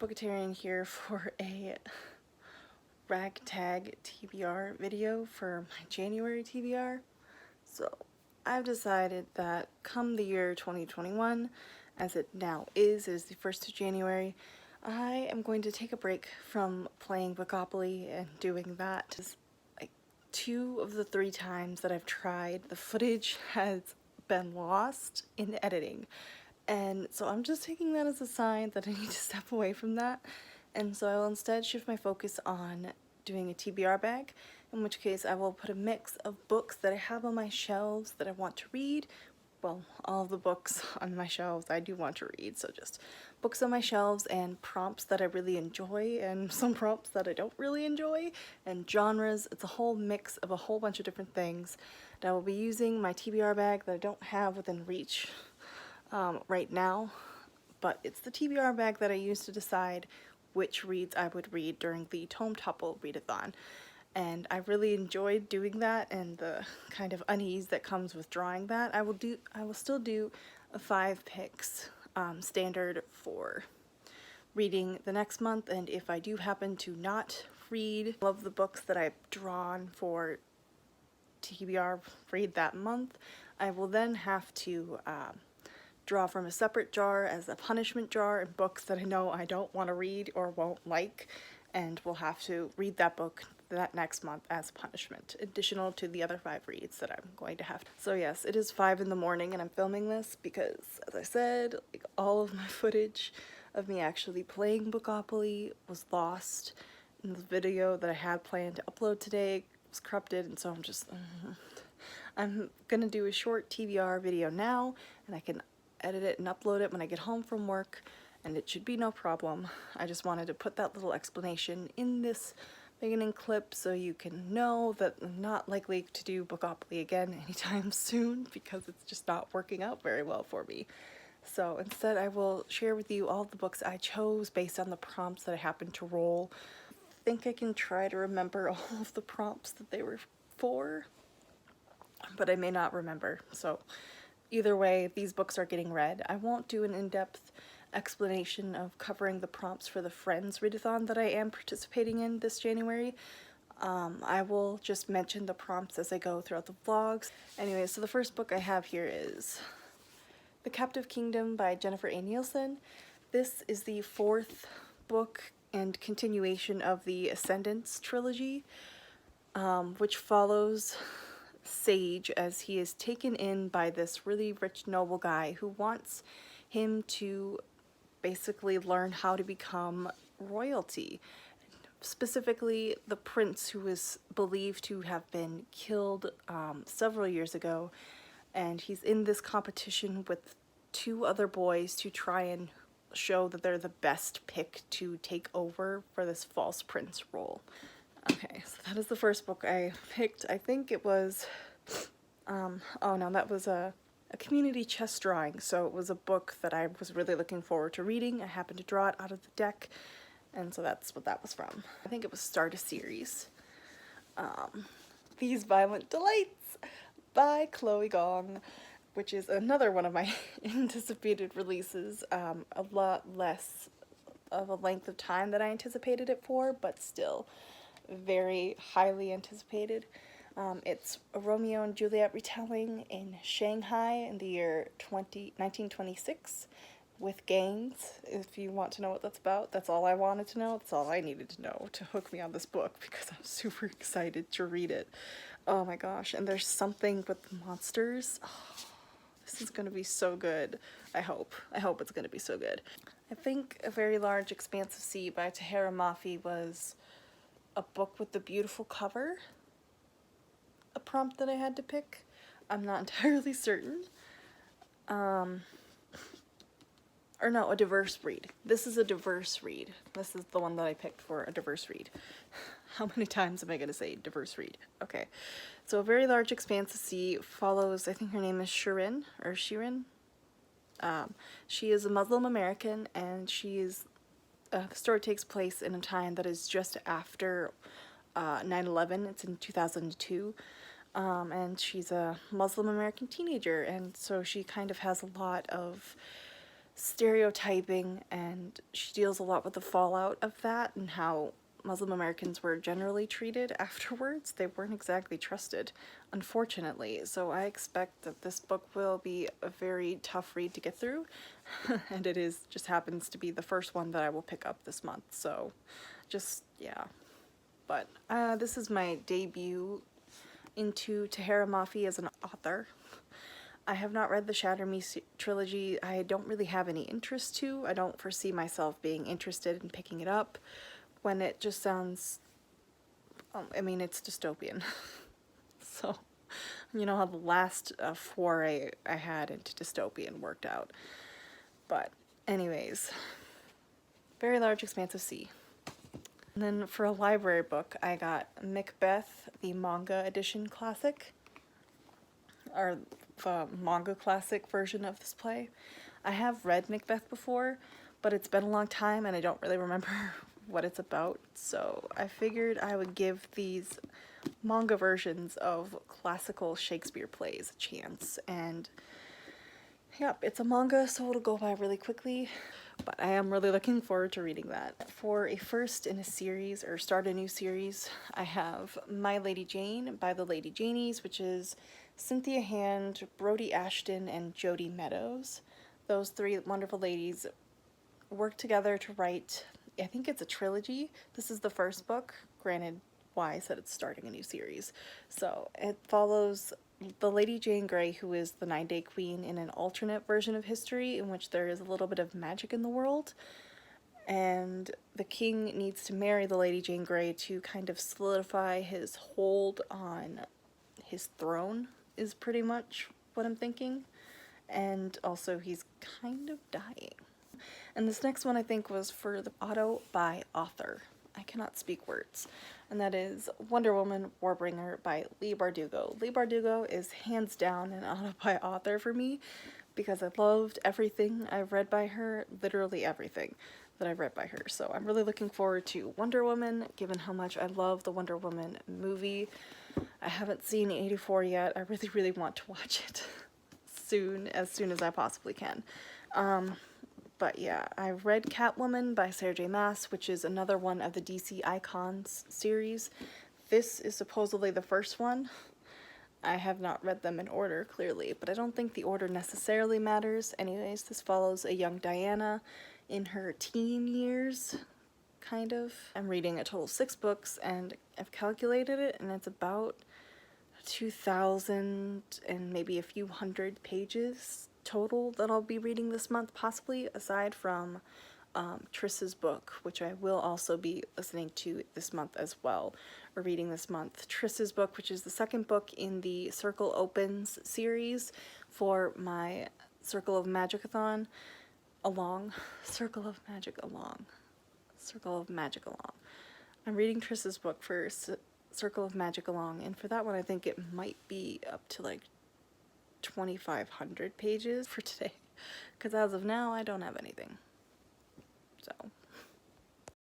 Bookatarian here for a ragtag TBR video for my January TBR. So I've decided that come the year 2021, as it now is the 1st of January, I am going to take a break from playing Bookopoly and doing that. Like 2 of the 3 times that I've tried, the footage has been lost in editing. And so I'm just taking that as a sign that I need to step away from that. And so I will instead shift my focus on doing a TBR bag, in which case I will put a mix of books that I have on my shelves that I want to read. Well, all of the books on my shelves I do want to read, so just books on my shelves and prompts that I really enjoy and some prompts that I don't really enjoy, and genres. It's a whole mix of a whole bunch of different things. And I will be using my TBR bag that I don't have within reach right now, but it's the TBR bag that I use to decide which reads I would read during the Tome Topple readathon. And I really enjoyed doing that, and the kind of unease that comes with drawing that. I will still do a 5 picks standard for reading the next month, and if I do happen to not read all of the books that I've drawn for TBR read that month, I will then have to draw from a separate jar as a punishment jar in books that I know I don't want to read or won't like, and will have to read that book that next month as punishment, additional to the other 5 reads that I'm going to have. So yes, it is 5 in the morning and I'm filming this because, as I said, like, all of my footage of me actually playing Bookopoly was lost, and the video that I had planned to upload today was corrupted, and so I'm just I'm gonna do a short TBR video now, and I can edit it and upload it when I get home from work, and it should be no problem. I just wanted to put that little explanation in this beginning clip so you can know that I'm not likely to do Bookopoly again anytime soon, because it's just not working out very well for me. So instead I will share with you all the books I chose based on the prompts that I happened to roll. I think I can try to remember all of the prompts that they were for, but I may not remember. So either way, these books are getting read. I won't do an in-depth explanation of covering the prompts for the Friends readathon that I am participating in this January. I will just mention the prompts as I go throughout the vlogs. Anyway, so the first book I have here is The Captive Kingdom by Jennifer A. Nielsen. This is the 4th book and continuation of the Ascendance trilogy, which follows Sage as he is taken in by this really rich noble guy who wants him to basically learn how to become royalty. Specifically, the prince who is believed to have been killed several years ago, and he's in this competition with 2 other boys to try and show that they're the best pick to take over for this false prince role. Okay, so that is the first book I picked. I think it was, oh no, that was a community chess drawing, so it was a book that I was really looking forward to reading. I happened to draw it out of the deck, and so that's what that was from. I think it was Start a Series. These Violent Delights by Chloe Gong, which is another one of my anticipated releases. A lot less of a length of time that I anticipated it for, but still very highly anticipated. It's a Romeo and Juliet retelling in Shanghai in the year 1926 with gangs. If you want to know what that's about, that's all I wanted to know. That's all I needed to know to hook me on this book, because I'm super excited to read it. Oh my gosh, and there's something with monsters. Oh, this is going to be so good. I hope it's going to be so good. I think A Very Large Expanse of Sea by Tyra was a book with a beautiful cover, a prompt that I had to pick. I'm not entirely certain. Or no, a diverse read. This is a diverse read. This is the one that I picked for a diverse read. How many times am I going to say diverse read? Okay. So A Very Large Expanse of Sea follows, I think her name is Shirin, or Shirin. She is a Muslim American, and she is the story takes place in a time that is just after 9/11. It's in 2002, and she's a Muslim American teenager, and so she kind of has a lot of stereotyping, and she deals a lot with the fallout of that and how Muslim Americans were generally treated afterwards. They weren't exactly trusted, unfortunately. So I expect that this book will be a very tough read to get through, and it just happens to be the first one that I will pick up this month. So just, yeah. But this is my debut into Tahara Mafi as an author. I have not read the Shatter Me Trilogy. I don't really have any interest to. I don't foresee myself being interested in picking it up when it just sounds, I mean, it's dystopian. So, you know how the last foray I had into dystopian worked out. But anyways, very large expanse of sea. And then for a library book, I got Macbeth, the manga edition classic, or the manga classic version of this play. I have read Macbeth before, but it's been a long time and I don't really remember what it's about, so I figured I would give these manga versions of classical Shakespeare plays a chance. And yep, it's a manga, so it'll go by really quickly, but I am really looking forward to reading that. For a first in a series, or start a new series, I have My Lady Jane by the Lady Janies, which is Cynthia Hand, Brody Ashton, and Jodie Meadows. Those three wonderful ladies worked together to write, I think it's a trilogy. This is the first book, granted why I said it's starting a new series. So it follows the Lady Jane Grey, who is the 9-Day Queen in an alternate version of history in which there is a little bit of magic in the world. And the king needs to marry the Lady Jane Grey to kind of solidify his hold on his throne, is pretty much what I'm thinking. And also he's kind of dying. And this next one I think was for the auto by author. I cannot speak words. And that is Wonder Woman Warbringer by Leigh Bardugo. Leigh Bardugo is hands down an auto by author for me because I loved everything I've read by her, literally everything that I've read by her. So I'm really looking forward to Wonder Woman, given how much I love the Wonder Woman movie. I haven't seen 84 yet. I really, really want to watch it as soon as I possibly can. But yeah, I've read Catwoman by Sarah J. Maas, which is another one of the DC Icons series. This is supposedly the first one. I have not read them in order, clearly, but I don't think the order necessarily matters. Anyways, this follows a young Diana in her teen years, kind of. I'm reading a total of 6 books, and I've calculated it, and it's about 2,000 and maybe a few hundred pages total that I'll be reading this month, possibly, aside from Triss's book, which I will also be listening to this month as well, or reading this month. Triss's book, which is the second book in the Circle Opens series for my Circle of Magic-a-thon Circle of Magic along. I'm reading Triss's book for Circle of Magic Along, and for that one I think it might be up to like 2,500 pages for today, because as of now I don't have anything. So